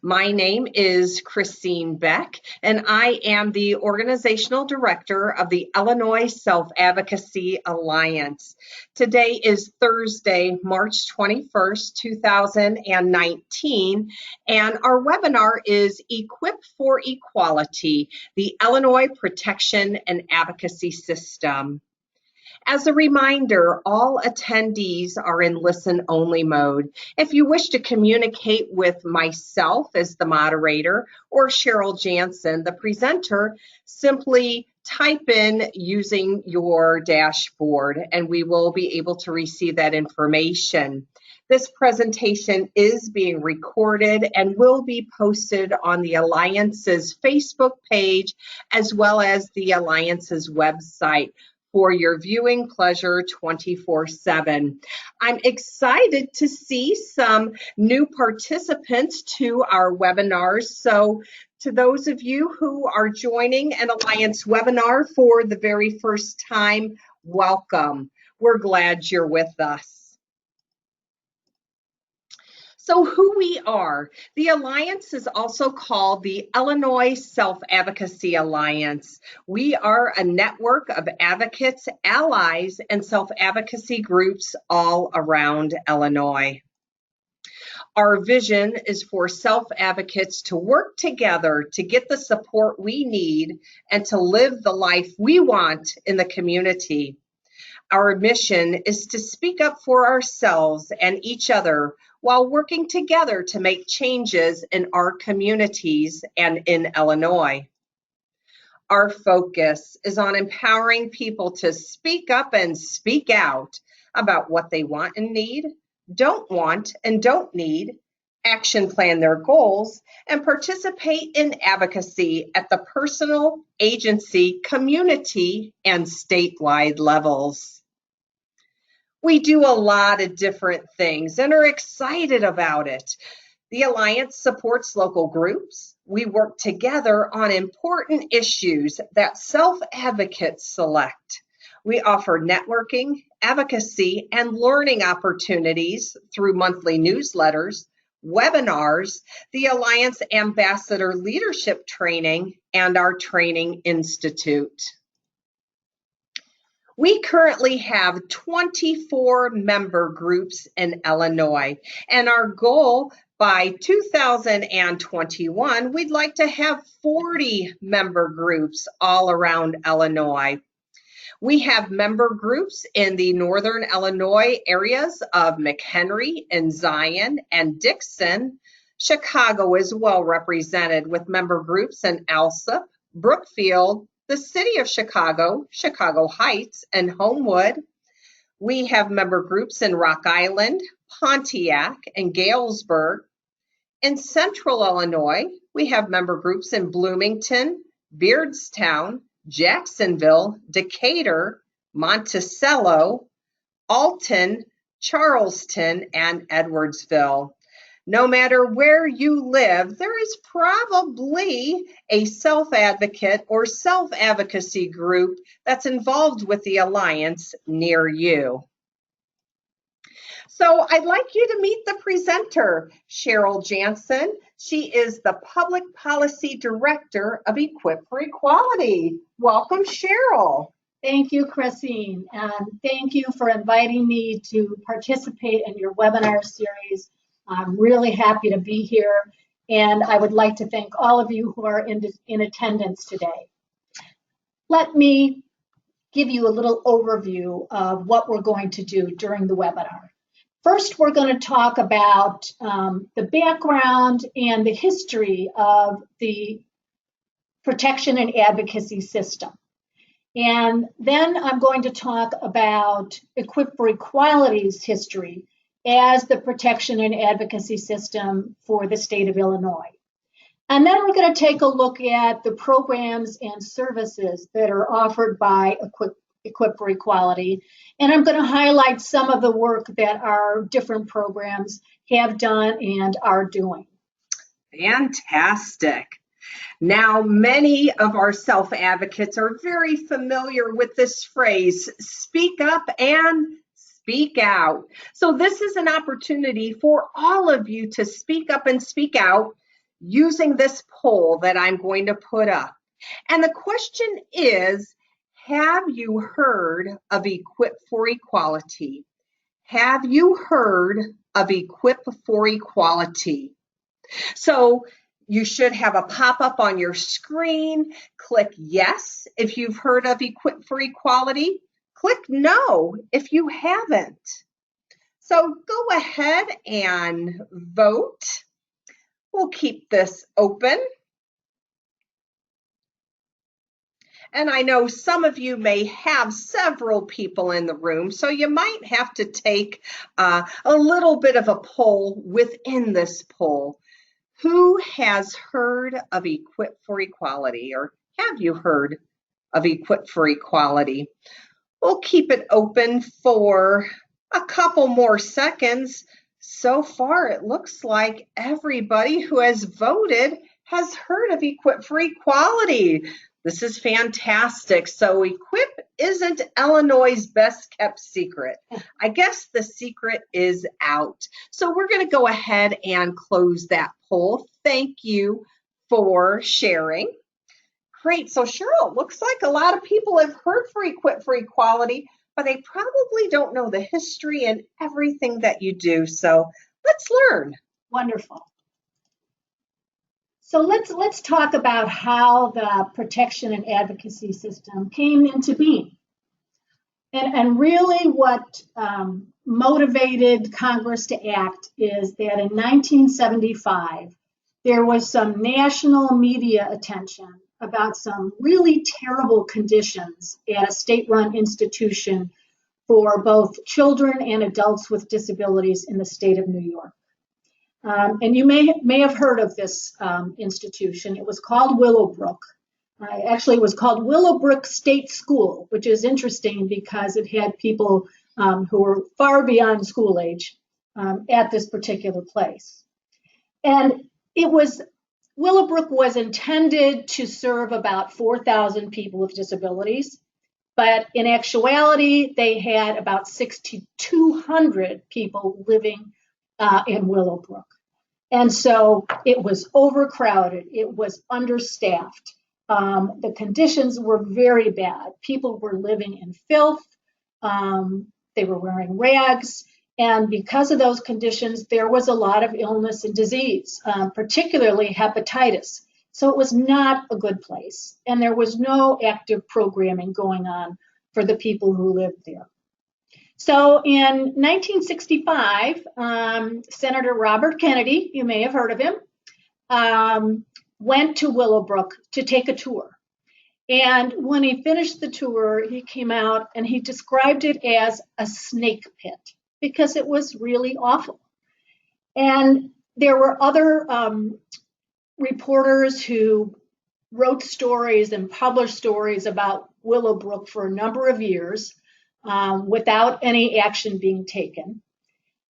My name is Christine Beck, and I am the Organizational Director of the Illinois Self-Advocacy Alliance. Today is Thursday, March 21st, 2019, and our webinar is Equip for Equality, the Illinois Protection and Advocacy System. As a reminder, all attendees are in listen-only mode. If you wish to communicate with myself as the moderator or Cheryl Jansen, the presenter, simply type in using your dashboard and we will be able to receive that information. This presentation is being recorded and will be posted on the Alliance's Facebook page as well as the Alliance's website for your viewing pleasure 24/7. I'm excited to see some new participants to our webinars. So to those of you who are joining an Alliance webinar for the very first time, welcome. We're glad you're with us. So who we are, the Alliance is also called the Illinois Self-Advocacy Alliance. We are a network of advocates, allies, and self-advocacy groups all around Illinois. Our vision is for self-advocates to work together to get the support we need and to live the life we want in the community. Our mission is to speak up for ourselves and each other while working together to make changes in our communities and in Illinois. Our focus is on empowering people to speak up and speak out about what they want and need, don't want and don't need, action plan their goals, and participate in advocacy at the personal, agency, community, and statewide levels. We do a lot of different things and are excited about it. The Alliance supports local groups. We work together on important issues that self-advocates select. We offer networking, advocacy, and learning opportunities through monthly newsletters, webinars, the Alliance Ambassador Leadership Training, and our Training Institute. We currently have 24 member groups in Illinois, and our goal by 2021, we'd like to have 40 member groups all around Illinois. We have member groups in the northern Illinois areas of McHenry and Zion and Dixon. Chicago is well represented with member groups in Alsip, Brookfield, the city of Chicago, Chicago Heights, and Homewood. We have member groups in Rock Island, Pontiac, and Galesburg. In central Illinois, we have member groups in Bloomington, Beardstown, Jacksonville, Decatur, Monticello, Alton, Charleston, and Edwardsville. No matter where you live, there is probably a self-advocate or self-advocacy group that's involved with the Alliance near you. So I'd like you to meet the presenter, Cheryl Jansen. She is the Public Policy Director of Equip for Equality. Welcome, Cheryl. Thank you, Christine, and thank you for inviting me to participate in your webinar series. I'm really happy to be here, and I would like to thank all of you who are in attendance today. Let me give you a little overview of what we're going to do during the webinar. First, we're going to talk about the background and the history of the Protection and Advocacy System. And then I'm going to talk about Equip for Equality's history as the Protection and Advocacy System for the state of Illinois. And then we're going to take a look at the programs and services that are offered by Equip for Equality. And I'm going to highlight some of the work that our different programs have done and are doing. Fantastic. Now, many of our self-advocates are very familiar with this phrase, speak up and speak out. So this is an opportunity for all of you to speak up and speak out. using this poll that I'm going to put up. And the question is, have you heard of Equip for Equality? Have you heard of Equip for Equality? So you should have a pop-up on your screen. Click yes if you've heard of Equip for Equality. Click no if you haven't. So go ahead and vote. We'll keep this open. And I know some of you may have several people in the room, so you might have to take a little bit of a poll within this poll. Who has heard of Equip for Equality, or have you heard of Equip for Equality? We'll keep it open for a couple more seconds. So far, it looks like everybody who has voted has heard of Equip for Equality. This is fantastic. So Equip isn't Illinois' best kept secret. I guess the secret is out. So we're going to go ahead and close that poll. Thank you for sharing. Great. So Cheryl, looks like a lot of people have heard for Equip for Equality, but they probably don't know the history and everything that you do. So let's learn. Wonderful. So let's talk about how the Protection and Advocacy System came into being. And really what motivated Congress to act is that in 1975, there was some national media attention about some really terrible conditions at a state-run institution for both children and adults with disabilities in the state of New York. And you may have heard of this institution. It was called Willowbrook. Actually, it was called Willowbrook State School, which is interesting because it had people who were far beyond school age at this particular place. And Willowbrook was intended to serve about 4,000 people with disabilities, but in actuality, they had about 6,200 people living in Willowbrook. And so it was overcrowded, it was understaffed. The conditions were very bad. People were living in filth, they were wearing rags, and because of those conditions, there was a lot of illness and disease, particularly hepatitis. So it was not a good place, and there was no active programming going on for the people who lived there. So in 1965, Senator Robert Kennedy, you may have heard of him, went to Willowbrook to take a tour. And when he finished the tour, he came out and he described it as a snake pit because it was really awful. And there were other reporters who wrote stories and published stories about Willowbrook for a number of years without any action being taken.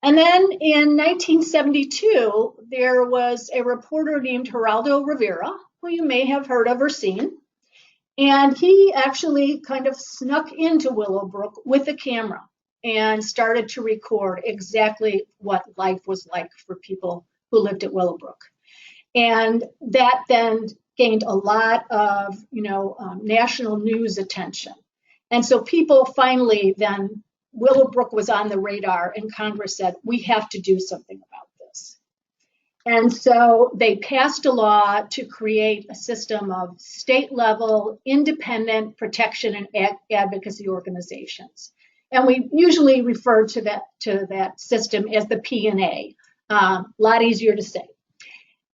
And then in 1972, there was a reporter named Geraldo Rivera, who you may have heard of or seen. And he actually kind of snuck into Willowbrook with a camera and started to record exactly what life was like for people who lived at Willowbrook. And that then gained a lot of, national news attention. And so people finally then, Willowbrook was on the radar and Congress said, we have to do something about this. And so they passed a law to create a system of state level independent protection and advocacy organizations. And we usually refer to that system as the P&A, a lot easier to say.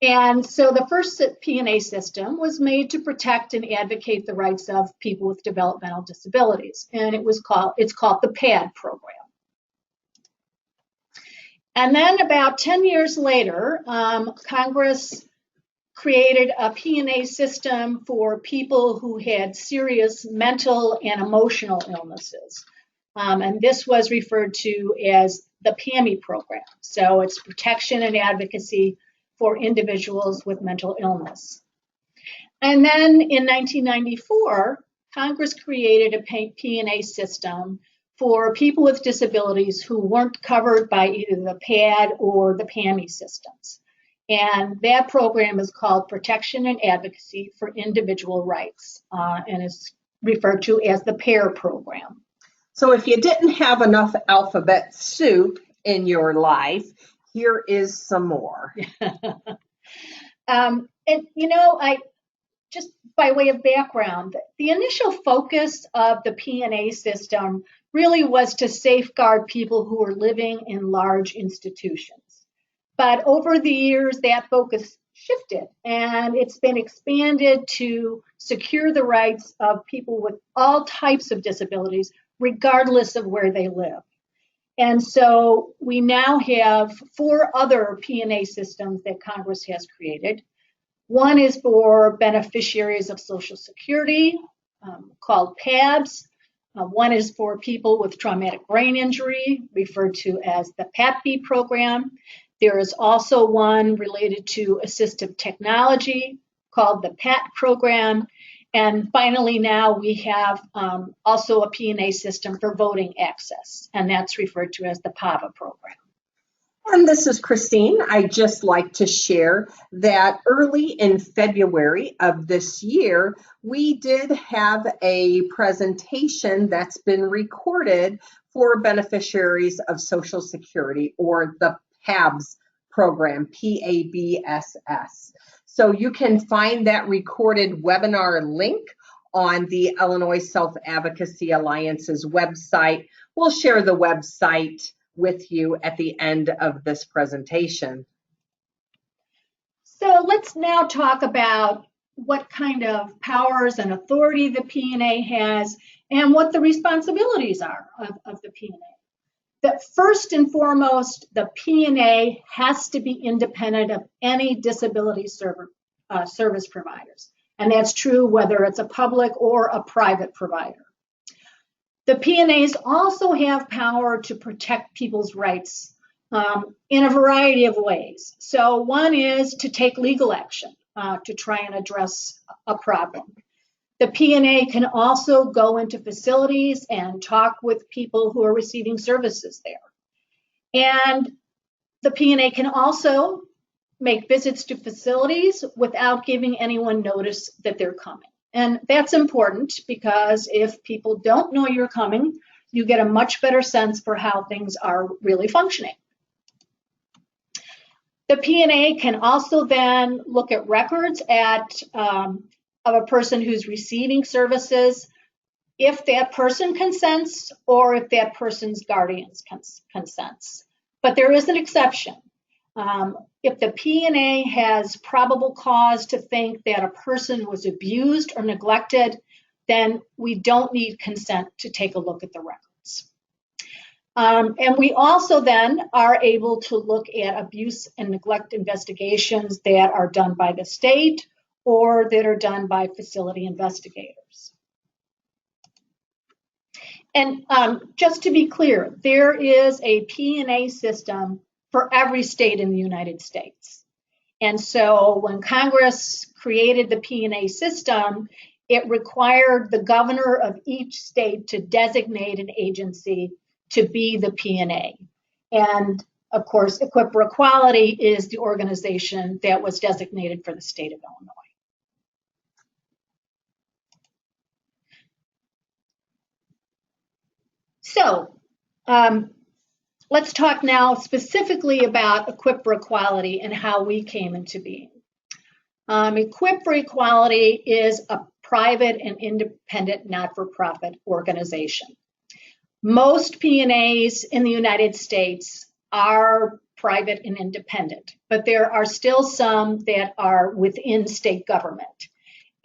And so the first P&A system was made to protect and advocate the rights of people with developmental disabilities. And it's called the PAD program. And then about 10 years later, Congress created a P&A system for people who had serious mental and emotional illnesses. And this was referred to as the PAMI program. So it's Protection and Advocacy for individuals with mental illness. And then in 1994, Congress created a P&A system for people with disabilities who weren't covered by either the PAD or the PAMI systems. And that program is called Protection and Advocacy for Individual Rights, and is referred to as the PAIR program. So if you didn't have enough alphabet soup in your life, here is some more. And I just by way of background, the initial focus of the P&A system really was to safeguard people who were living in large institutions. But over the years, that focus shifted, and it's been expanded to secure the rights of people with all types of disabilities, regardless of where they live. And so we now have 4 other P&A systems that Congress has created. One is for beneficiaries of Social Security, called PABs. One is for people with traumatic brain injury, referred to as the PATB program. There is also one related to assistive technology called the PAT program. And finally, now we have also a P&A system for voting access, and that's referred to as the PAVA program. And this is Christine. I'd just like to share that early in February of this year, we did have a presentation that's been recorded for beneficiaries of Social Security, or the PABS program, PABSS. So you can find that recorded webinar link on the Illinois Self-Advocacy Alliance's website. We'll share the website with you at the end of this presentation. So let's now talk about what kind of powers and authority the P&A has and what the responsibilities are of the P&A. That first and foremost, the P&A has to be independent of any disability service providers. And that's true whether it's a public or a private provider. The P&As also have power to protect people's rights in a variety of ways. So one is to take legal action to try and address a problem. The P&A can also go into facilities and talk with people who are receiving services there. And the P&A can also make visits to facilities without giving anyone notice that they're coming. And that's important because if people don't know you're coming, you get a much better sense for how things are really functioning. The P&A can also then look at records of a person who's receiving services, if that person consents or if that person's guardians consents. But there is an exception. If the P&A has probable cause to think that a person was abused or neglected, then we don't need consent to take a look at the records. And we also then are able to look at abuse and neglect investigations that are done by the state or that are done by facility investigators. And just to be clear, there is a P&A system for every state in the United States. And so when Congress created the P&A system, it required the governor of each state to designate an agency to be the P&A. And of course, Equip for Equality is the organization that was designated for the state of Illinois. So let's talk now specifically about Equip for Equality and how we came into being. Equip for Equality is a private and independent not-for-profit organization. Most P&As in the United States are private and independent, but there are still some that are within state government.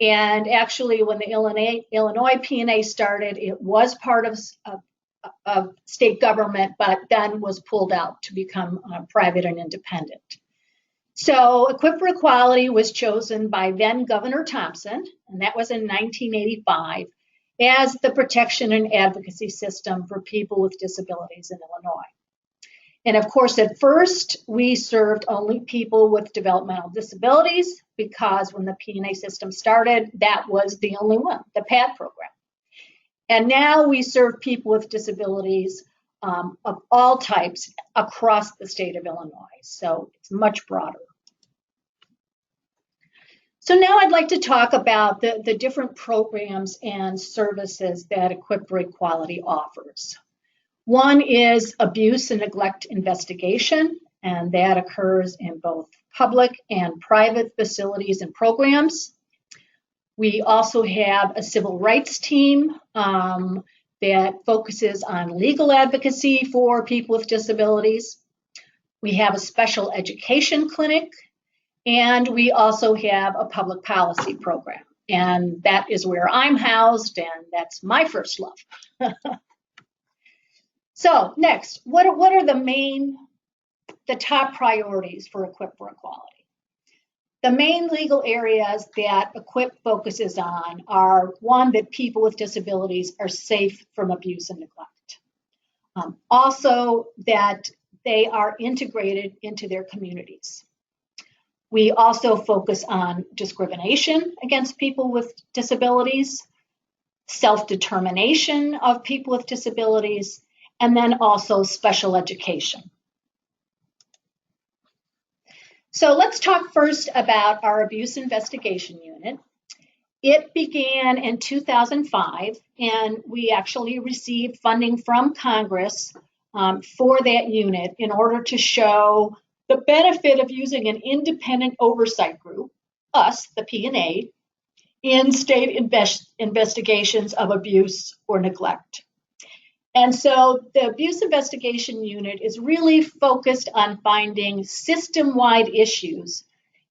And actually, when the Illinois P&A started, it was part of state government, but then was pulled out to become private and independent. So Equip for Equality was chosen by then Governor Thompson, and that was in 1985, as the Protection and Advocacy System for people with disabilities in Illinois. And of course, at first, we served only people with developmental disabilities because when the P&A system started, that was the only one, the PAD program. And now we serve people with disabilities of all types across the state of Illinois. So it's much broader. So now I'd like to talk about the different programs and services that Equip for Equality offers. One is abuse and neglect investigation, and that occurs in both public and private facilities and programs. We also have a civil rights team that focuses on legal advocacy for people with disabilities. We have a special education clinic, and we also have a public policy program. And that is where I'm housed, and that's my first love. So next, what are the top priorities for Equip for Equality? The main legal areas that Equip focuses on are, one, that people with disabilities are safe from abuse and neglect. Also, that they are integrated into their communities. We also focus on discrimination against people with disabilities, self-determination of people with disabilities, and then also special education. So let's talk first about our abuse investigation unit. It began in 2005, and we actually received funding from Congress for that unit in order to show the benefit of using an independent oversight group, us, the P&A, in state investigations of abuse or neglect. And so the abuse investigation unit is really focused on finding system-wide issues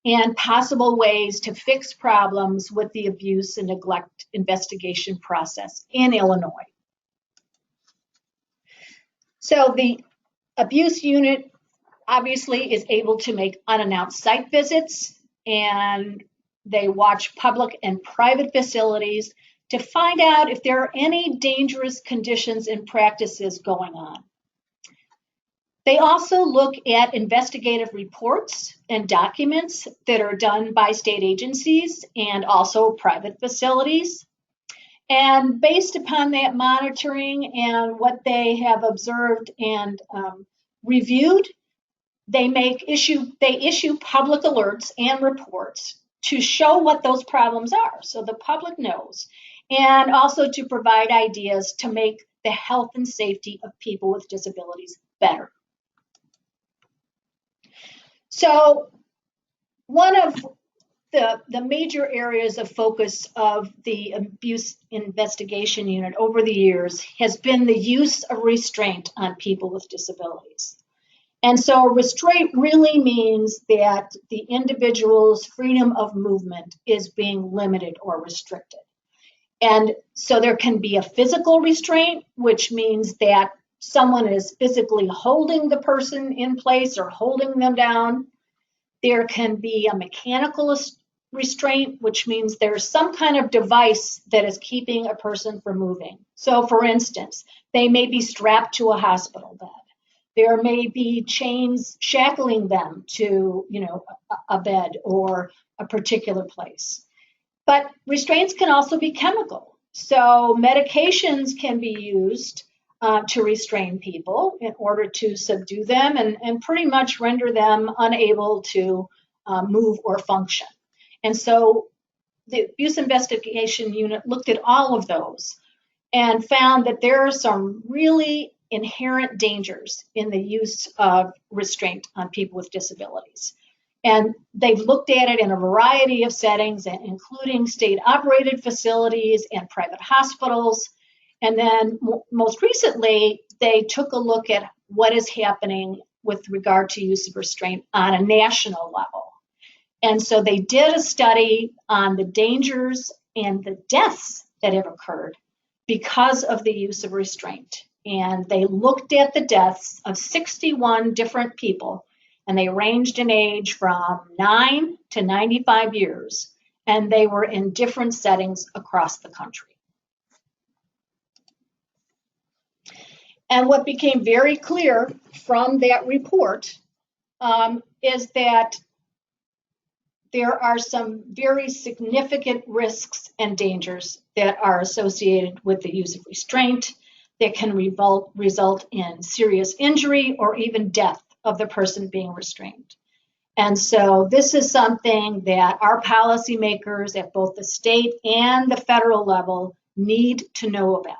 and possible ways to fix problems with the abuse and neglect investigation process in Illinois. So the abuse unit obviously is able to make unannounced site visits, and they watch public and private facilities to find out if there are any dangerous conditions and practices going on. They also look at investigative reports and documents that are done by state agencies and also private facilities. And based upon that monitoring and what they have observed and reviewed, they issue public alerts and reports to show what those problems are so the public knows, and also to provide ideas to make the health and safety of people with disabilities better. So one of the major areas of focus of the abuse investigation unit over the years has been the use of restraint on people with disabilities. And so restraint really means that the individual's freedom of movement is being limited or restricted. And so there can be a physical restraint, which means that someone is physically holding the person in place or holding them down. There can be a mechanical restraint, which means there's some kind of device that is keeping a person from moving. So for instance, they may be strapped to a hospital bed. There may be chains shackling them to, a bed or a particular place. But restraints can also be chemical. So medications can be used to restrain people in order to subdue them and pretty much render them unable to move or function. And so the abuse investigation unit looked at all of those and found that there are some really inherent dangers in the use of restraint on people with disabilities. And they've looked at it in a variety of settings, including state-operated facilities and private hospitals. And then most recently, they took a look at what is happening with regard to use of restraint on a national level. And so they did a study on the dangers and the deaths that have occurred because of the use of restraint. And they looked at the deaths of 61 different people, and they ranged in age from 9 to 95 years, and they were in different settings across the country. And what became very clear from that report is that there are some very significant risks and dangers that are associated with the use of restraint that can result in serious injury or even death of the person being restrained. And so this is something that our policymakers at both the state and the federal level need to know about.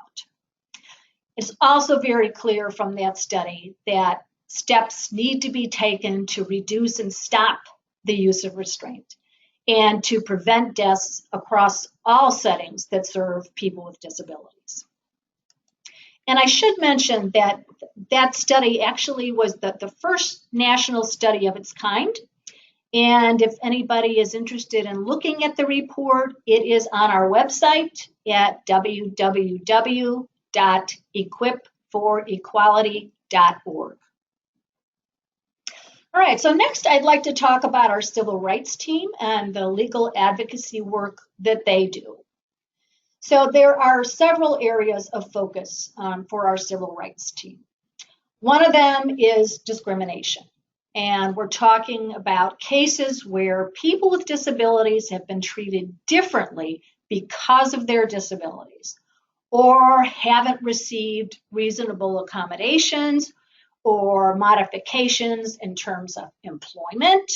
It's also very clear from that study that steps need to be taken to reduce and stop the use of restraint and to prevent deaths across all settings that serve people with disabilities. And I should mention that that study actually was the first national study of its kind. And if anybody is interested in looking at the report, it is on our website at www.equipforequality.org. All right, so next I'd like to talk about our civil rights team and the legal advocacy work that they do. So there are several areas of focus for our civil rights team. One of them is discrimination. And we're talking about cases where people with disabilities have been treated differently because of their disabilities, or haven't received reasonable accommodations or modifications in terms of employment,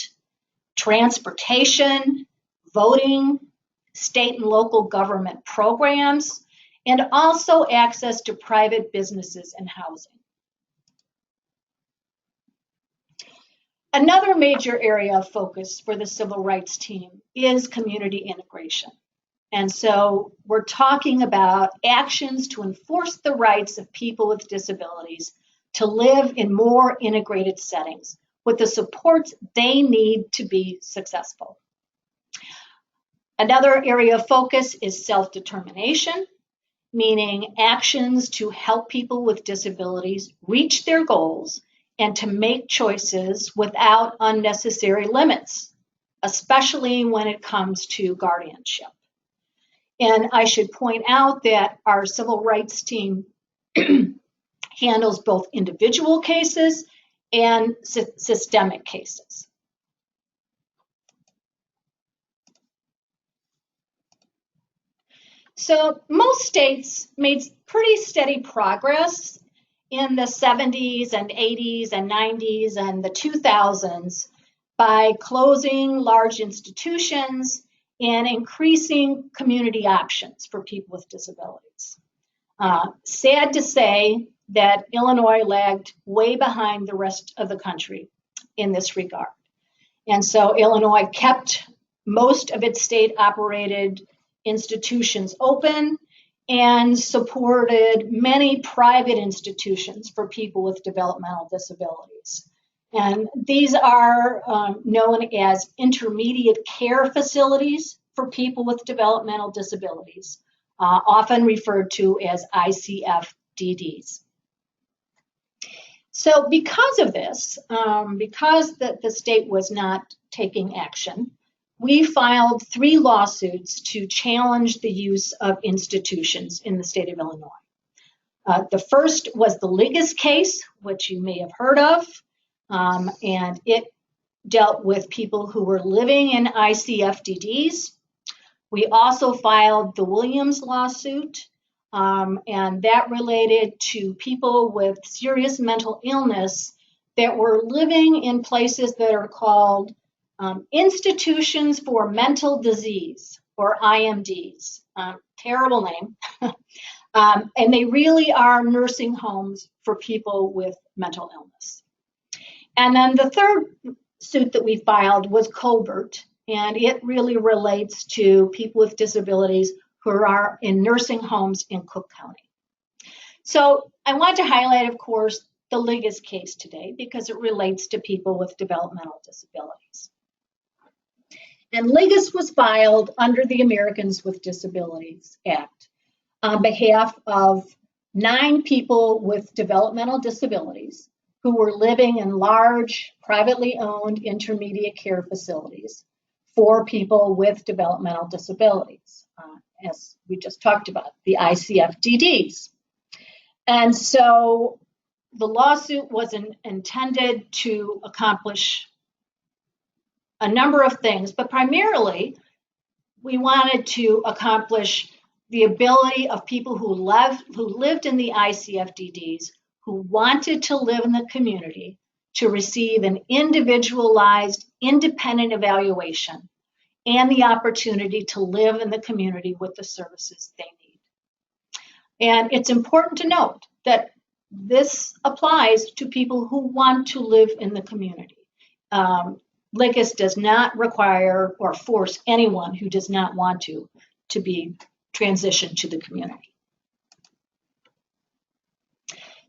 transportation, voting, state and local government programs, and also access to private businesses and housing. Another major area of focus for the civil rights team is community integration. And so we're talking about actions to enforce the rights of people with disabilities to live in more integrated settings with the supports they need to be successful. Another area of focus is self-determination, meaning actions to help people with disabilities reach their goals and to make choices without unnecessary limits, especially when it comes to guardianship. And I should point out that our civil rights team handles both individual cases and systemic cases. So most states made pretty steady progress in the 70s and 80s and 90s and the 2000s by closing large institutions and increasing community options for people with disabilities. Sad to say that Illinois lagged way behind the rest of the country in this regard. And so Illinois kept most of its state-operated institutions open and supported many private institutions for people with developmental disabilities. And these are known as intermediate care facilities for people with developmental disabilities, often referred to as ICFDDs. So because of this, because the state was not taking action, we filed 3 lawsuits to challenge the use of institutions in the state of Illinois. The first was the Ligas case, which you may have heard of, and it dealt with people who were living in ICFDDs. We also filed the Williams lawsuit, and that related to people with serious mental illness that were living in places that are called institutions for mental disease, or IMDs. Terrible name. And they really are nursing homes for people with mental illness. And then the third suit that we filed was Colbert, and it really relates to people with disabilities who are in nursing homes in Cook County. So I want to highlight, of course, the Ligas case today because it relates to people with developmental disabilities. And Ligas was filed under the Americans with Disabilities Act on behalf of 9 people with developmental disabilities who were living in large, privately owned intermediate care facilities for people with developmental disabilities, as we just talked about, the ICFDDs. And so the lawsuit was intended to accomplish a number of things, but primarily we wanted to accomplish the ability of people who lived in the ICFDDs, who wanted to live in the community, to receive an individualized, independent evaluation and the opportunity to live in the community with the services they need. And it's important to note that this applies to people who want to live in the community. LICAS does not require or force anyone who does not want to be transitioned to the community.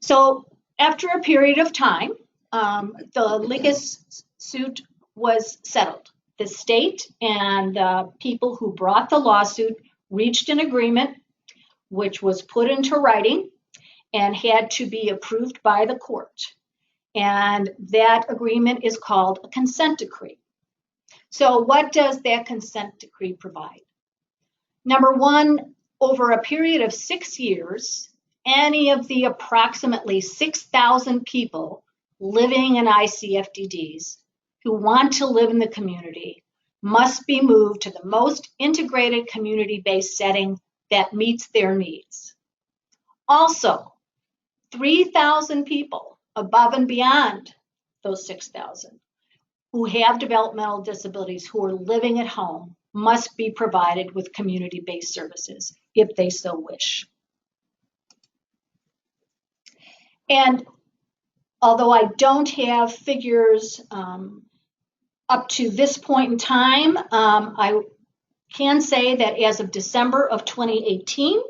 So after a period of time, the LICAS suit was settled. The state and the people who brought the lawsuit reached an agreement which was put into writing and had to be approved by the court. And that agreement is called a consent decree. So what does that consent decree provide? Number one, over a period of 6 years, any of the approximately 6,000 people living in ICFDDs who want to live in the community must be moved to the most integrated community-based setting that meets their needs. Also, 3,000 people above and beyond those 6,000 who have developmental disabilities who are living at home must be provided with community-based services if they so wish. And although I don't have figures up to this point in time, I can say that as of December of 2018,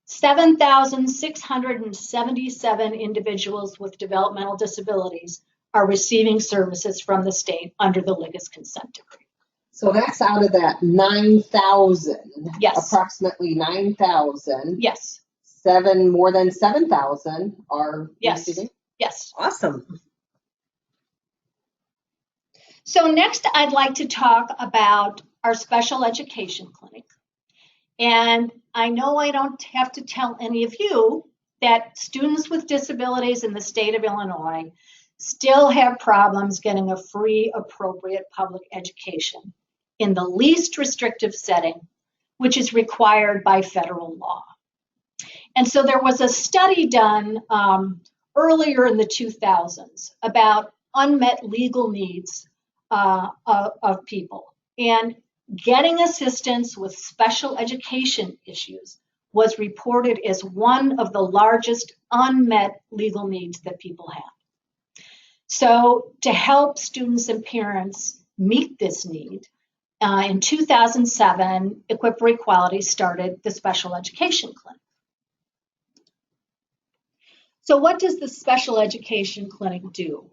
7,677 individuals with developmental disabilities are receiving services from the state under the LICAS consent decree. So that's out of that 9,000. Yes. Approximately 9,000. Yes. More than 7,000 are receiving? Yes. Awesome. So next, I'd like to talk about our special education clinic. And I know I don't have to tell any of you that students with disabilities in the state of Illinois still have problems getting a free, appropriate public education in the least restrictive setting, which is required by federal law. And so there was a study done earlier in the 2000s about unmet legal needs of people. And getting assistance with special education issues was reported as one of the largest unmet legal needs that people have. So to help students and parents meet this need, in 2007, Equip for Equality started the Special Education Clinic. So what does the Special Education Clinic do?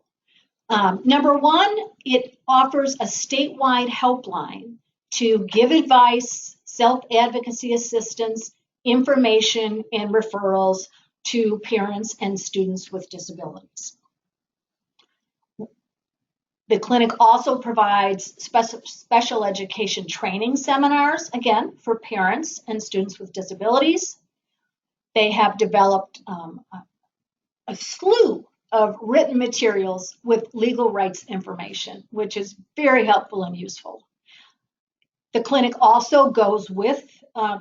Number one, it offers a statewide helpline to give advice, self-advocacy assistance, information, and referrals to parents and students with disabilities. The clinic also provides special education training seminars, again, for parents and students with disabilities. They have developed a slew of written materials with legal rights information, which is very helpful and useful. The clinic also goes with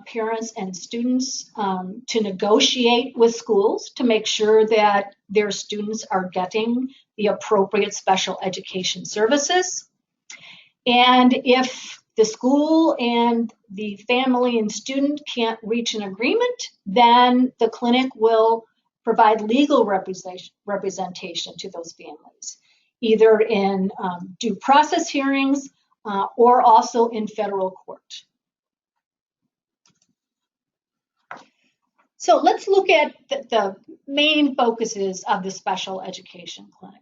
parents and students to negotiate with schools to make sure that their students are getting the appropriate special education services. And if the school and the family and student can't reach an agreement, then the clinic will provide legal representation to those families, either in due process hearings or also in federal court. So let's look at the main focuses of the Special Education Clinic.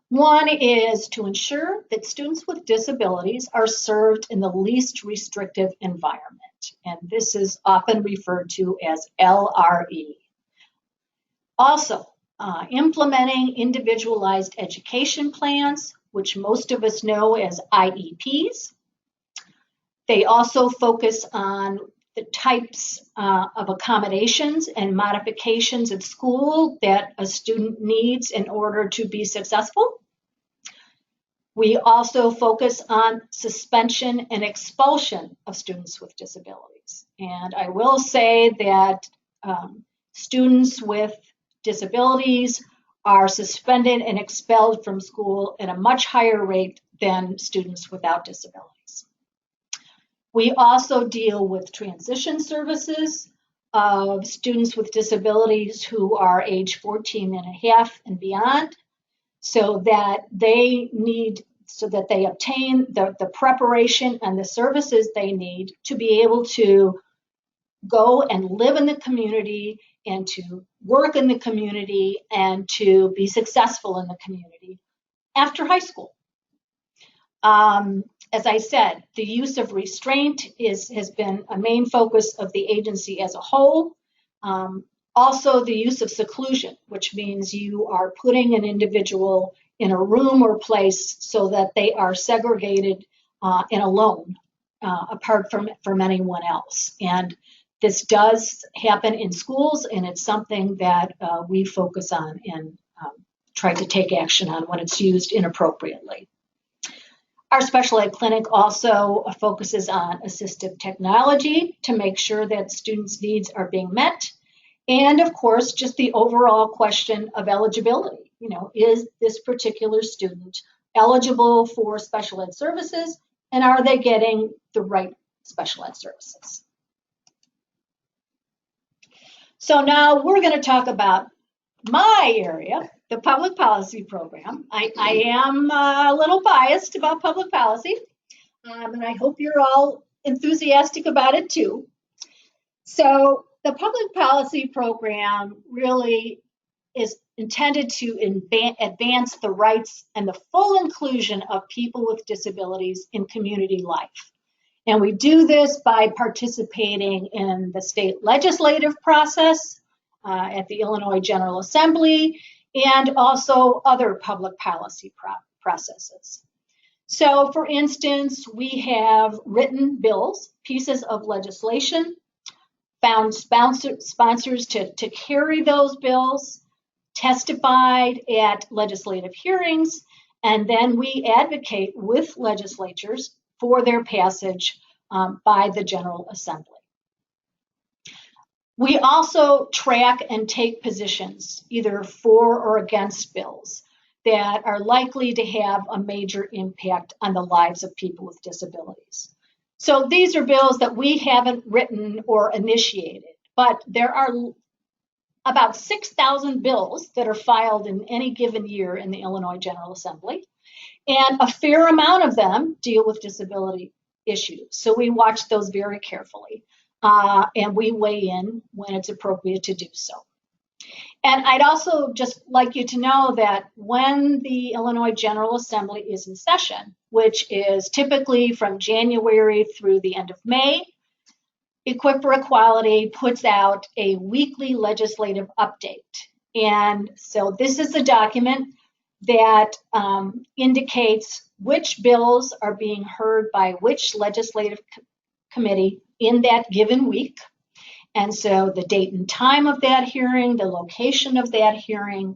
One is to ensure that students with disabilities are served in the least restrictive environment, and this is often referred to as LRE. Also, implementing individualized education plans, which most of us know as IEPs. They also focus on the types of accommodations and modifications at school that a student needs in order to be successful. We also focus on suspension and expulsion of students with disabilities. And I will say that students with disabilities are suspended and expelled from school at a much higher rate than students without disabilities. We also deal with transition services of students with disabilities who are age 14 and a half and beyond, so that they obtain the preparation and the services they need to be able to go and live in the community and to work in the community and to be successful in the community after high school. As I said, the use of restraint has been a main focus of the agency as a whole. Also, the use of seclusion, which means you are putting an individual in a room or place so that they are segregated and alone, apart from anyone else. And this does happen in schools, and it's something that we focus on and try to take action on when it's used inappropriately. Our special ed clinic also focuses on assistive technology to make sure that students' needs are being met. And of course, just the overall question of eligibility. You know, is this particular student eligible for special ed services, and are they getting the right special ed services? So now we're going to talk about my area, the public policy program. I am a little biased about public policy, and I hope you're all enthusiastic about it too. So the public policy program really is intended to advance the rights and the full inclusion of people with disabilities in community life. And we do this by participating in the state legislative process at the Illinois General Assembly and also other public policy processes. So for instance, we have written bills, pieces of legislation, found sponsors to carry those bills, testified at legislative hearings, and then we advocate with legislatures for their passage by the General Assembly. We also track and take positions either for or against bills that are likely to have a major impact on the lives of people with disabilities. So these are bills that we haven't written or initiated, but there are about 6,000 bills that are filed in any given year in the Illinois General Assembly, and a fair amount of them deal with disability issues. So we watch those very carefully, and we weigh in when it's appropriate to do so. And I'd also just like you to know that when the Illinois General Assembly is in session, which is typically from January through the end of May, Equip for Equality puts out a weekly legislative update. And so this is a document that indicates which bills are being heard by which legislative committee in that given week. And so the date and time of that hearing, the location of that hearing.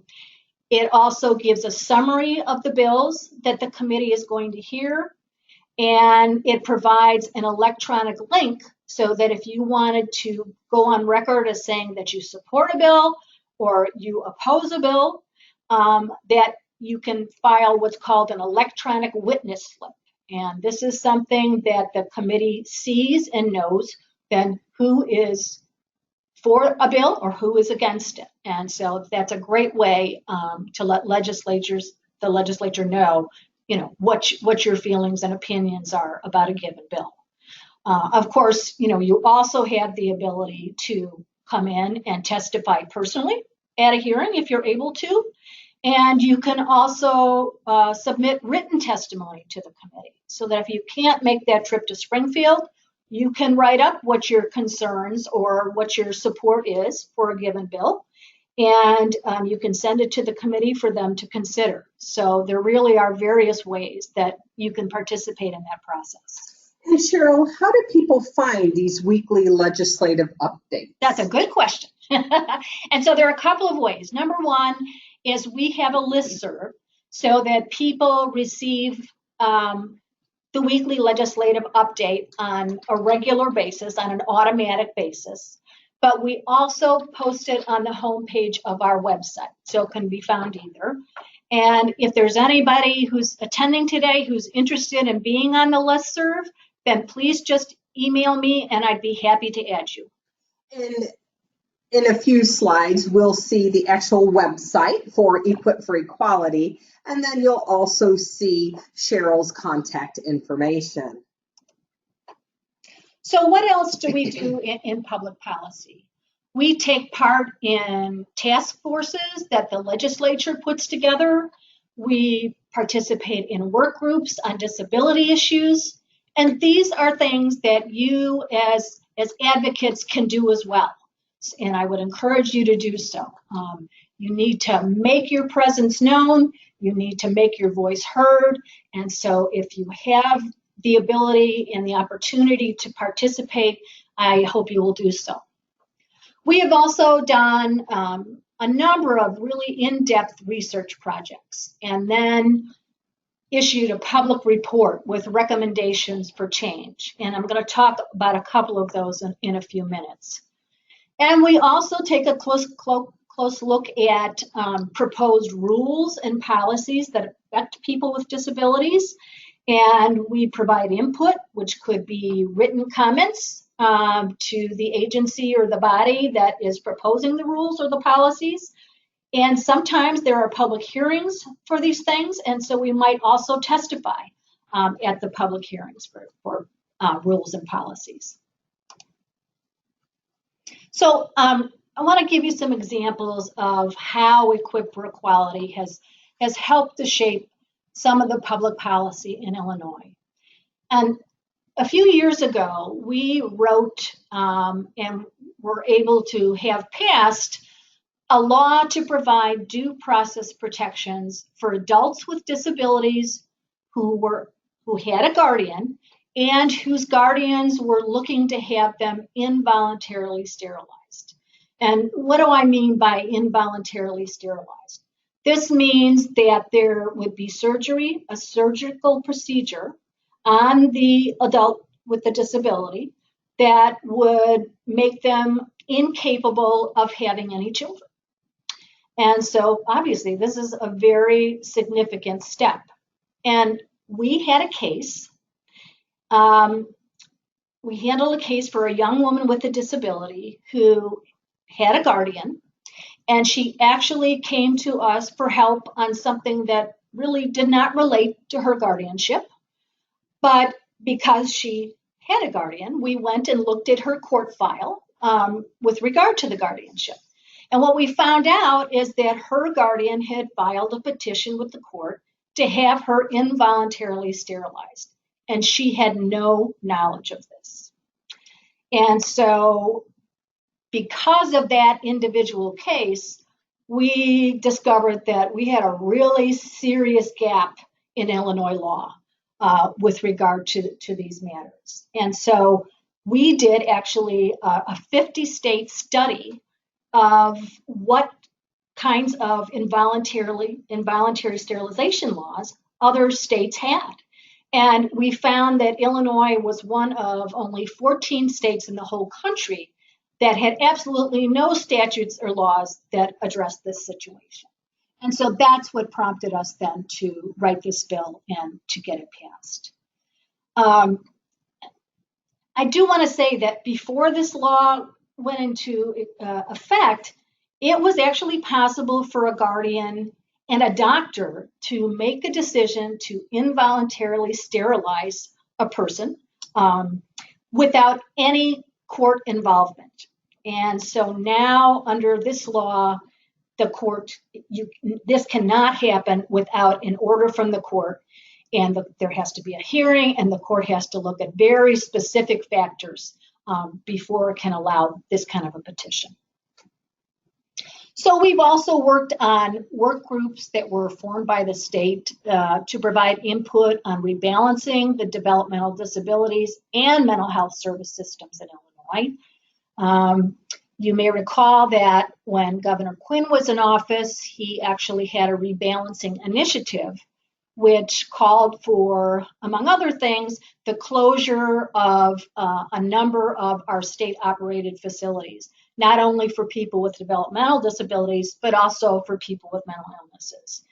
It also gives a summary of the bills that the committee is going to hear. And it provides an electronic link so that if you wanted to go on record as saying that you support a bill or you oppose a bill, that you can file what's called an electronic witness slip. And this is something that the committee sees and knows then who is for a bill or who is against it. And so that's a great way to let the legislature know, what your feelings and opinions are about a given bill. Of course, you also have the ability to come in and testify personally at a hearing if you're able to. And you can also submit written testimony to the committee so that if you can't make that trip to Springfield, you can write up what your concerns or what your support is for a given bill, and you can send it to the committee for them to consider. So there really are various ways that you can participate in that process. And Cheryl, how do people find these weekly legislative updates? That's a good question. And so there are a couple of ways. Number one is we have a listserv so that people receive the weekly legislative update on a regular basis, on an automatic basis. but we also post it on the homepage of our website, so it can be found either. And if there's anybody who's attending today who's interested in being on the listserv, then please just email me and I'd be happy to add you. In a few slides, we'll see the actual website for Equip for Equality, and then you'll also see Cheryl's contact information. So what else do we do in public policy? We take part in task forces that the legislature puts together. We participate in work groups on disability issues. And these are things that you as advocates can do as well. And I would encourage you to do so. You need to make your presence known. You need to make your voice heard. And so if you have the ability and the opportunity to participate, I hope you will do so. We have also done a number of really in-depth research projects and then issued a public report with recommendations for change. And I'm going to talk about a couple of those in a few minutes. And we also take a close look at proposed rules and policies that affect people with disabilities. And we provide input, which could be written comments to the agency or the body that is proposing the rules or the policies. And sometimes there are public hearings for these things, and so we might also testify at the public hearings for rules and policies. So I want to give you some examples of how Equip for Equality has helped to shape some of the public policy in Illinois. And a few years ago, we wrote and were able to have passed a law to provide due process protections for adults with disabilities who had a guardian and whose guardians were looking to have them involuntarily sterilized. And what do I mean by involuntarily sterilized? This means that there would be surgery, a surgical procedure on the adult with the disability that would make them incapable of having any children. And so obviously this is a very significant step. And we had a case, we handled a case for a young woman with a disability who had a guardian, and she actually came to us for help on something that really did not relate to her guardianship. But because she had a guardian, we went and looked at her court file with regard to the guardianship. And what we found out is that her guardian had filed a petition with the court to have her involuntarily sterilized. And she had no knowledge of this. And so because of that individual case, we discovered that we had a really serious gap in Illinois law with regard to these matters. And so we did actually a 50-state study of what kinds of involuntary sterilization laws other states had. And we found that Illinois was one of only 14 states in the whole country that had absolutely no statutes or laws that addressed this situation. And so that's what prompted us then to write this bill and to get it passed. I do want to say that before this law went into effect, it was actually possible for a guardian and a doctor to make a decision to involuntarily sterilize a person without any court involvement. And so now under this law, the court, this cannot happen without an order from the court. And there has to be a hearing, and the court has to look at very specific factors before it can allow this kind of a petition. So we've also worked on work groups that were formed by the state to provide input on rebalancing the developmental disabilities and mental health service systems in Illinois. You may recall that when Governor Quinn was in office, he actually had a rebalancing initiative which called for, among other things, the closure of a number of our state-operated facilities. not only for people with developmental disabilities, but also for people with mental illnesses.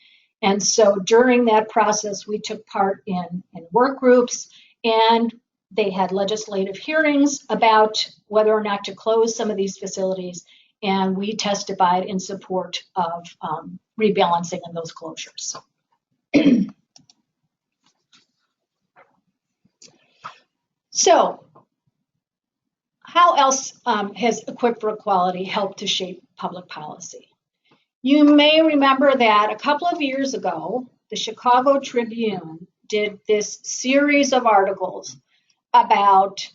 And so during that process, we took part in work groups, and they had legislative hearings about whether or not to close some of these facilities, and we testified in support of rebalancing in those closures. So, how else has Equip for Equality helped to shape public policy? You may remember that a couple of years ago, the Chicago Tribune did this series of articles about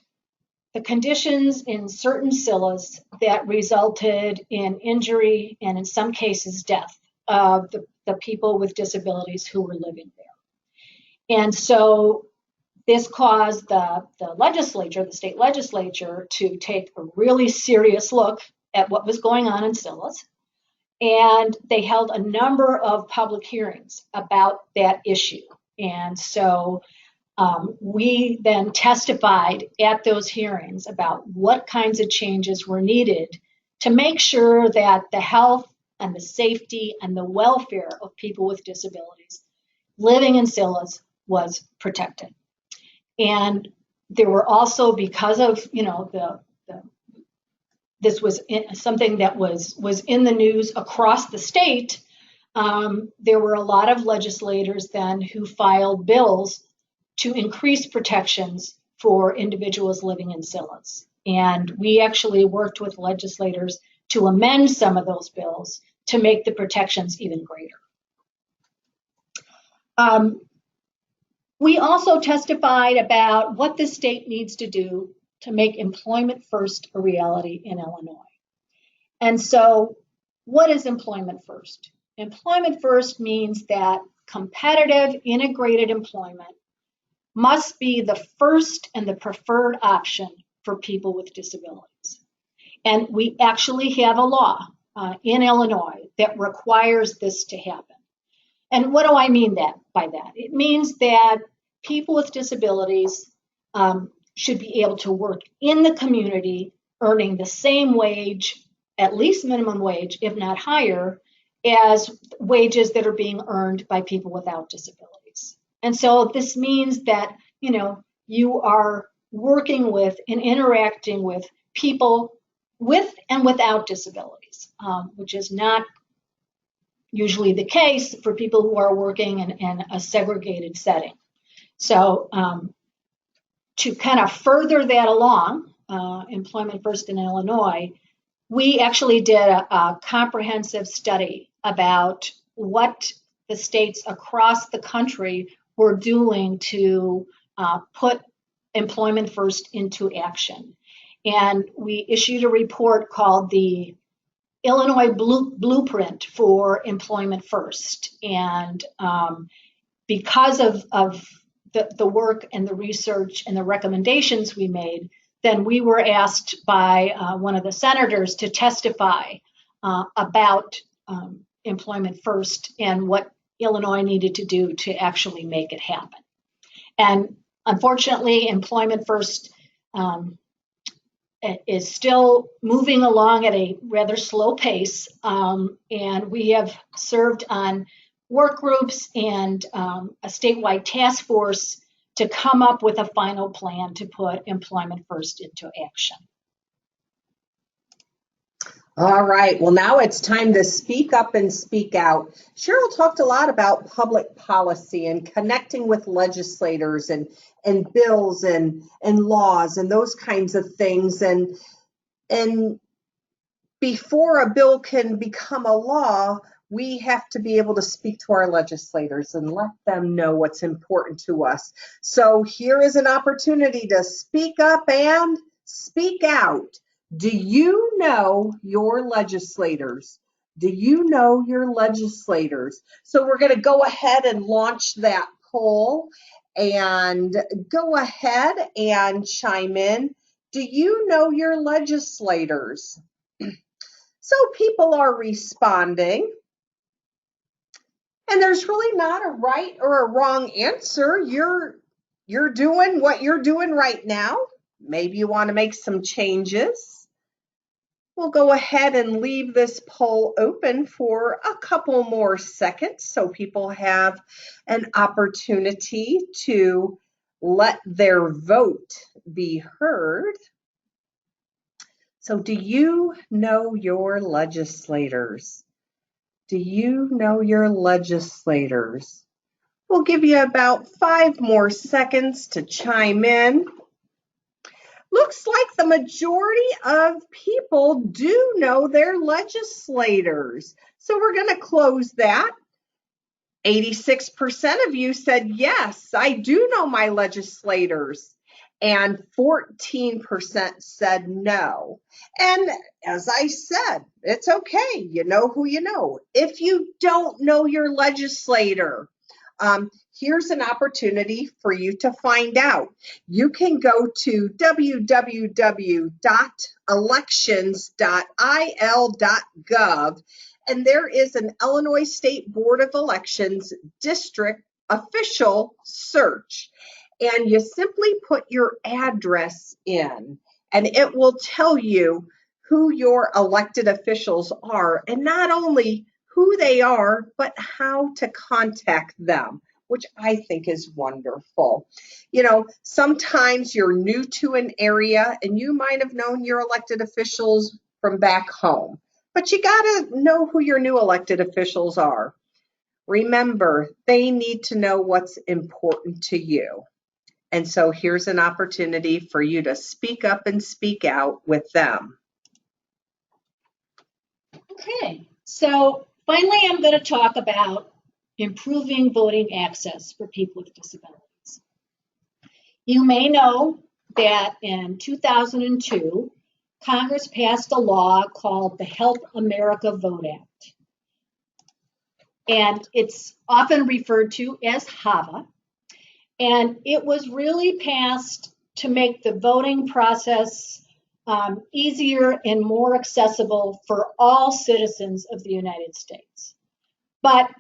the conditions in certain CILAs that resulted in injury and in some cases death of the people with disabilities who were living there. And so this caused the legislature, the state legislature, to take a really serious look at what was going on in CILAs. And they held a number of public hearings about that issue. And so we then testified at those hearings about what kinds of changes were needed to make sure that the health and the safety and the welfare of people with disabilities living in CILAs was protected. And there were also, because of, this was something that was in the news across the state, there were a lot of legislators then who filed bills to increase protections for individuals living in CILAs. And we actually worked with legislators to amend some of those bills to make the protections even greater. We also testified about what the state needs to do to make employment first a reality in Illinois. And so what is employment first? Employment first means that competitive integrated employment must be the first and the preferred option for people with disabilities. And we actually have a law in Illinois that requires this to happen. And what do I mean by that? It means that people with disabilities should be able to work in the community earning the same wage, at least minimum wage, if not higher, as wages that are being earned by people without disabilities. And so this means that, you are working with and interacting with people with and without disabilities, which is not usually the case for people who are working in a segregated setting. So to kind of further that along, Employment First in Illinois, we actually did a comprehensive study about what the states across the country were doing to put Employment First into action. And we issued a report called the Illinois Blueprint for Employment First. And because of the work and the research and the recommendations we made, then we were asked by one of the senators to testify about Employment First and what Illinois needed to do to actually make it happen. And unfortunately, Employment First is still moving along at a rather slow pace, and we have served on work groups and a statewide task force to come up with a final plan to put Employment First into action. All right, well, now it's time to speak up and speak out. Cheryl talked a lot about public policy and connecting with legislators and bills and laws and those kinds of things. And before a bill can become a law, we have to be able to speak to our legislators and let them know what's important to us. So here is an opportunity to speak up and speak out. Do you know your legislators? Do you know your legislators? So we're going to go ahead and launch that poll and go ahead and chime in. Do you know your legislators? So people are responding. And there's really not a right or a wrong answer. You're doing what you're doing right now. Maybe you want to make some changes. We'll go ahead and leave this poll open for a couple more seconds so people have an opportunity to let their vote be heard. So do you know your legislators? Do you know your legislators? We'll give you about 5 more seconds to chime in. Looks like the majority of people do know their legislators. So we're going to close that. 86% of you said, yes, I do know my legislators. And 14% said no. And as I said, it's okay. You know who you know. If you don't know your legislator, here's an opportunity for you to find out. You can go to www.elections.il.gov, and there is an Illinois State Board of Elections district official search. And you simply put your address in, and it will tell you who your elected officials are, and not only who they are, but how to contact them, which I think is wonderful. You know, sometimes you're new to an area and you might have known your elected officials from back home, but you got to know who your new elected officials are. Remember, they need to know what's important to you. And so here's an opportunity for you to speak up and speak out with them. Okay, so finally I'm going to talk about improving voting access for people with disabilities. You may know that in 2002, Congress passed a law called the Help America Vote Act. And it's often referred to as HAVA. And it was really passed to make the voting process easier and more accessible for all citizens of the United States. But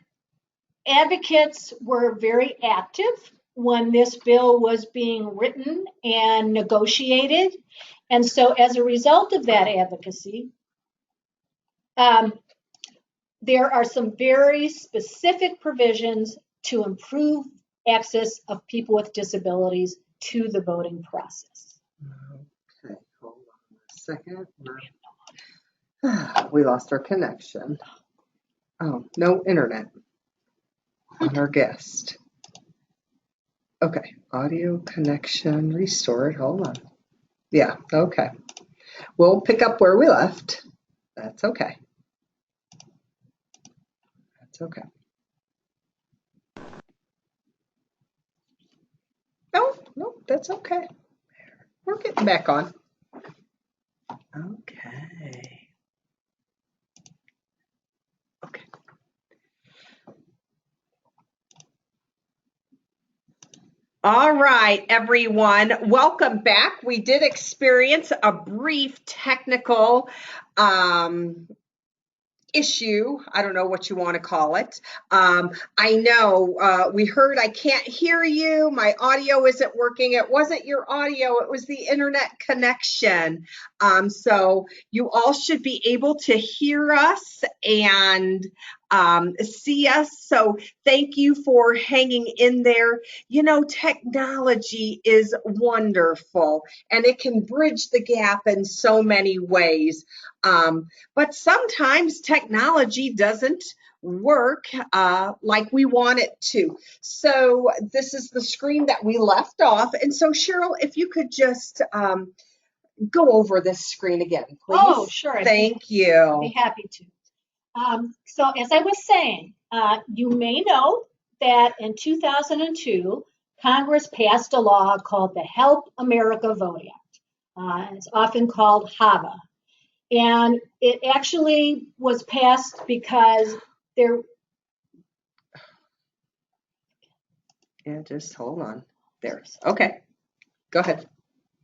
advocates were very active when this bill was being written and negotiated. And so as a result of that advocacy, there are some very specific provisions to improve access of people with disabilities to the voting process. Okay, hold on a second. We lost our connection. Oh, no internet on our guest. Okay, audio connection restored. Hold on. Yeah, okay. We'll pick up where we left. That's okay. That's okay. No, that's okay. We're getting back on. Okay. Okay. All right, everyone, welcome back. We did experience a brief technical issue. I don't know what you want to call it. I know we heard I can't hear you. My audio isn't working. It wasn't your audio. It was the internet connection. So you all should be able to hear us and see us. So thank you for hanging in there. You know, technology is wonderful and it can bridge the gap in so many ways. But sometimes technology doesn't work like we want it to. So this is the screen that we left off. And so Cheryl, if you could just go over this screen again, please. Oh, sure. Thank you. I'd be happy to. So as I was saying, you may know that in 2002, Congress passed a law called the Help America Vote Act. It's often called HAVA. And it actually was passed because there... Yeah, just hold on. There. Okay, go ahead.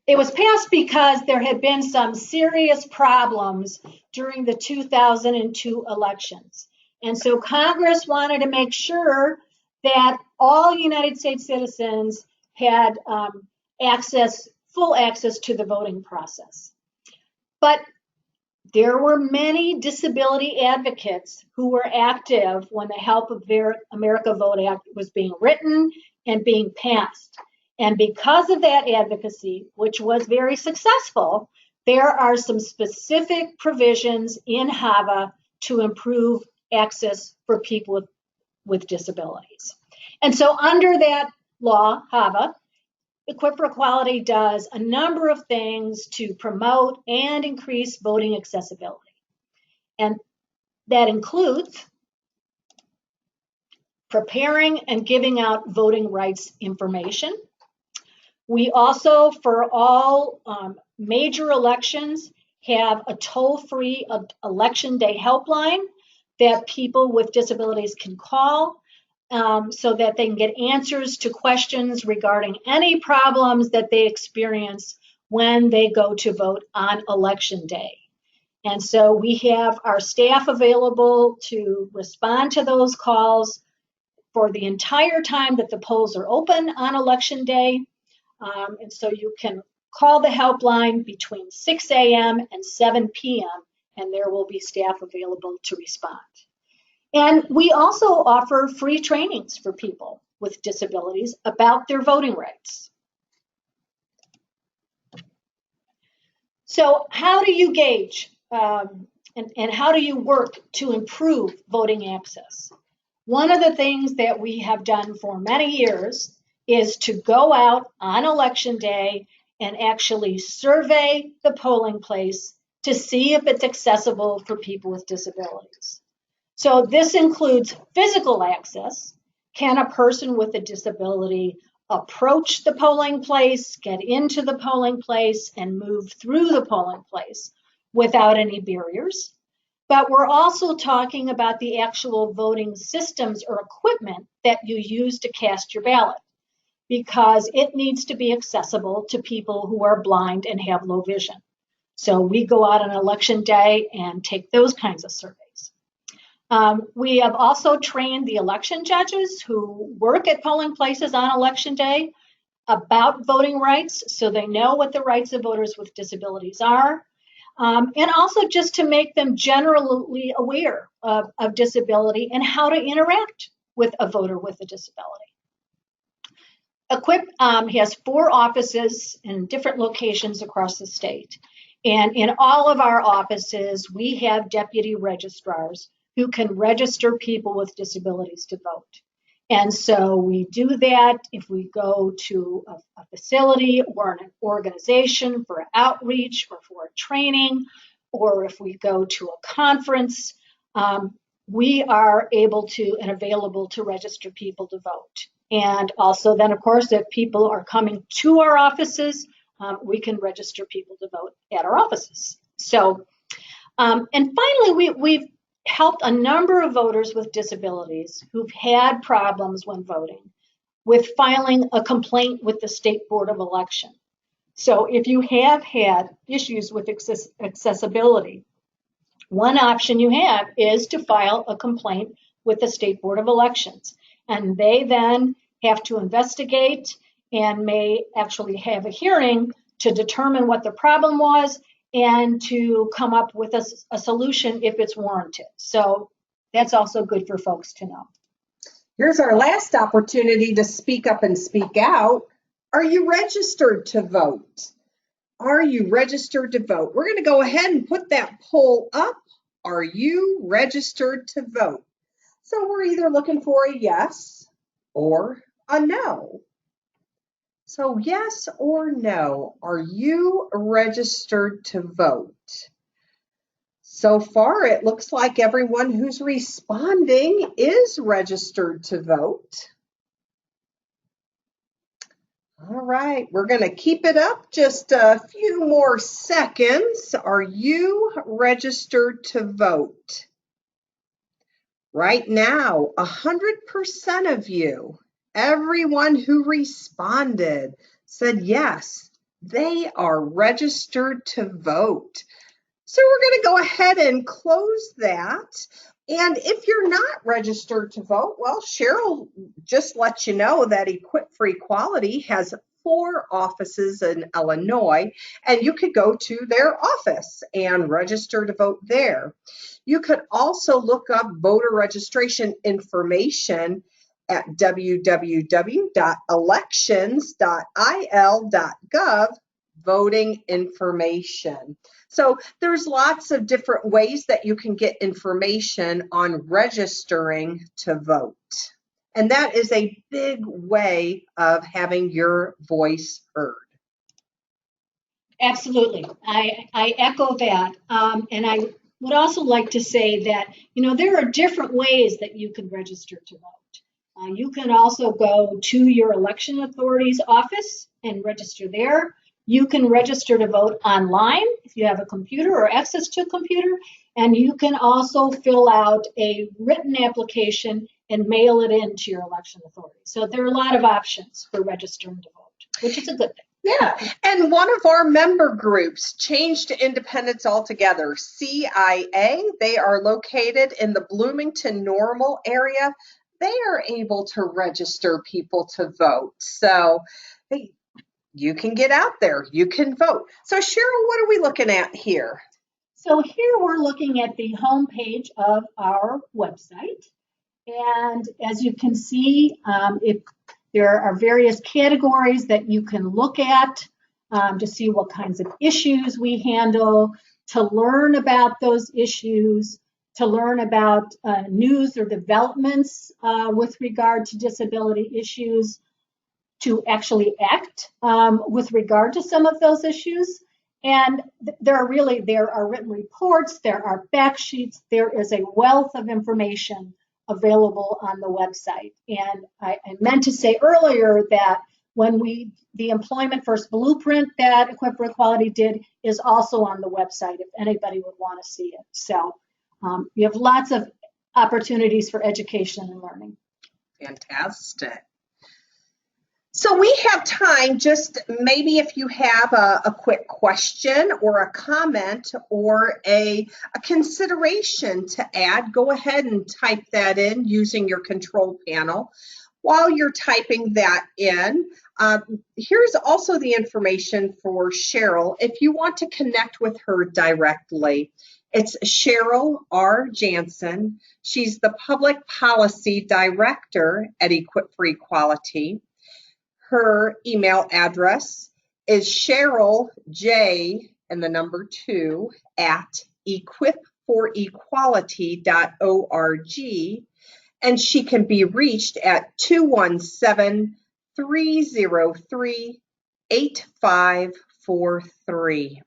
It was passed because there had been some serious problems during the 2002 elections. And so Congress wanted to make sure that all United States citizens had full access to the voting process. But There were many disability advocates who were active when the Help America Vote Act was being written and being passed. And because of that advocacy, which was very successful, there are some specific provisions in HAVA to improve access for people with disabilities. And so under that law, HAVA, Equip for Equality does a number of things to promote and increase voting accessibility. And that includes preparing and giving out voting rights information. We also, for all major elections, have a toll-free election day helpline that people with disabilities can call so that they can get answers to questions regarding any problems that they experience when they go to vote on election day. And so we have our staff available to respond to those calls for the entire time that the polls are open on election day. And so you can call the helpline between 6 a.m. and 7 p.m. and there will be staff available to respond. And we also offer free trainings for people with disabilities about their voting rights. So how do you gauge and how do you work to improve voting access? One of the things that we have done for many years is to go out on election day and actually survey the polling place to see if it's accessible for people with disabilities. So this includes physical access. Can a person with a disability approach the polling place, get into the polling place, and move through the polling place without any barriers? But we're also talking about the actual voting systems or equipment that you use to cast your ballot, because it needs to be accessible to people who are blind and have low vision. So we go out on election day and take those kinds of surveys. We have also trained the election judges who work at polling places on election day about voting rights, so they know what the rights of voters with disabilities are, and also just to make them generally aware of disability and how to interact with a voter with a disability. Equip has 4 offices in different locations across the state. And in all of our offices, we have deputy registrars who can register people with disabilities to vote. And so we do that if we go to a facility or an organization for outreach or for a training, or if we go to a conference, we are able to and available to register people to vote. And also then, of course, if people are coming to our offices, we can register people to vote at our offices. So, and finally, we've helped a number of voters with disabilities who've had problems when voting with filing a complaint with the State Board of Election. So if you have had issues with accessibility, one option you have is to file a complaint with the State Board of Elections. And they then have to investigate and may actually have a hearing to determine what the problem was and to come up with a solution if it's warranted. So that's also good for folks to know. Here's our last opportunity to speak up and speak out. Are you registered to vote? Are you registered to vote? We're going to go ahead and put that poll up. Are you registered to vote? So we're either looking for a yes or a no. So yes or no, are you registered to vote? So far, it looks like everyone who's responding is registered to vote. All right, we're going to keep it up just a few more seconds. Are you registered to vote? Right now, 100% of you, everyone who responded, said yes, they are registered to vote. So we're going to go ahead and close that. And if you're not registered to vote, well, Cheryl just let you know that Equip for Equality has 4 offices in Illinois, and you could go to their office and register to vote there. You could also look up voter registration information at www.elections.il.gov, voting information. So there's lots of different ways that you can get information on registering to vote. And that is a big way of having your voice heard. Absolutely. I echo that. And I would also like to say that, there are different ways that you can register to vote. You can also go to your election authority's office and register there. You can register to vote online if you have a computer or access to a computer. And you can also fill out a written application and mail it in to your election authority. So there are a lot of options for registering to vote, which is a good thing. Yeah, and one of our member groups changed to independence altogether, CIA. They are located in the Bloomington Normal area. They are able to register people to vote. So hey, you can get out there, you can vote. So Cheryl, what are we looking at here? So here we're looking at the home page of our website. And as you can see, there are various categories that you can look at to see what kinds of issues we handle, to learn about those issues, to learn about news or developments with regard to disability issues, to actually act with regard to some of those issues. And there are written reports, there are fact sheets, there is a wealth of information available on the website. And I meant to say earlier that the Employment First Blueprint that Equip for Equality did is also on the website if anybody would want to see it. So you have lots of opportunities for education and learning. Fantastic. So we have time, just maybe if you have a quick question or a comment or a consideration to add, go ahead and type that in using your control panel. While you're typing that in, here's also the information for Cheryl. If you want to connect with her directly, it's Cheryl R. Jansen. She's the Public Policy Director at Equip for Equality. Her email address is Cheryl J and the number 2 at equipforequality.org, and she can be reached at 217-303-8543.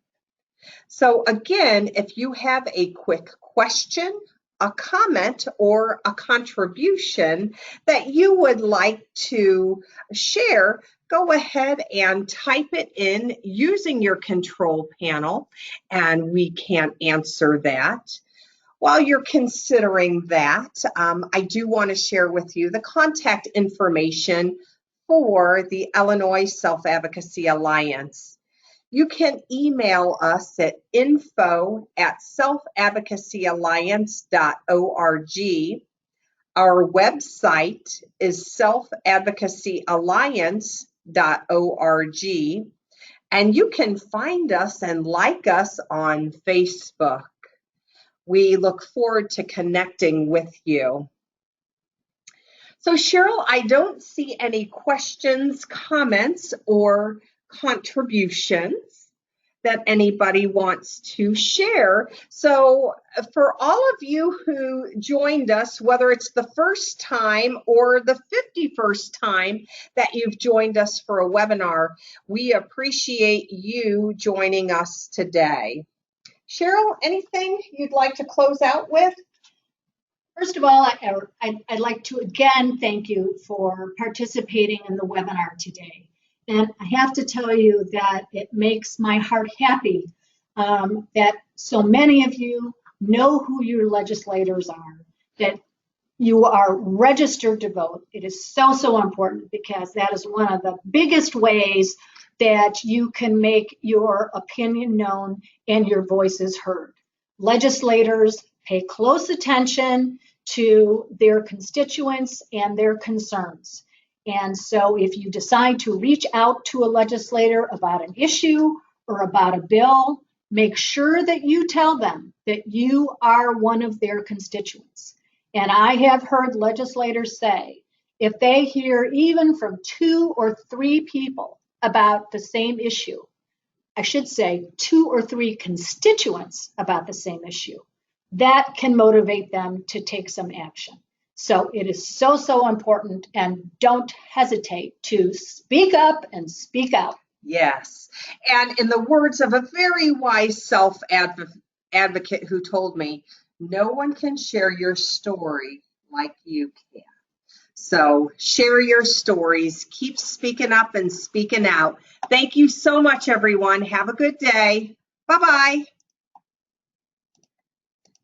So again, if you have a quick question, a comment, or a contribution that you would like to share, go ahead and type it in using your control panel, and we can answer that. While you're considering that, I do want to share with you the contact information for the Illinois Self-Advocacy Alliance. You can email us at info@selfadvocacyalliance.org. Our website is selfadvocacyalliance.org. And you can find us and like us on Facebook. We look forward to connecting with you. So Cheryl, I don't see any questions, comments, or contributions that anybody wants to share. So for all of you who joined us, whether it's the first time or the 51st time that you've joined us for a webinar, we appreciate you joining us today. Cheryl, anything you'd like to close out with? First of all, I'd like to again thank you for participating in the webinar today. And I have to tell you that it makes my heart happy that so many of you know who your legislators are, that you are registered to vote. It is so, so important because that is one of the biggest ways that you can make your opinion known and your voices heard. Legislators pay close attention to their constituents and their concerns. And so if you decide to reach out to a legislator about an issue or about a bill, make sure that you tell them that you are one of their constituents. And I have heard legislators say, if they hear even from 2 or 3 people about the same issue, I should say 2 or 3 constituents about the same issue, that can motivate them to take some action. So it is so, so important, and don't hesitate to speak up and speak out. Yes. And in the words of a very wise self-advocate who told me, no one can share your story like you can. So share your stories, keep speaking up and speaking out. Thank you so much, everyone. Have a good day. Bye-bye.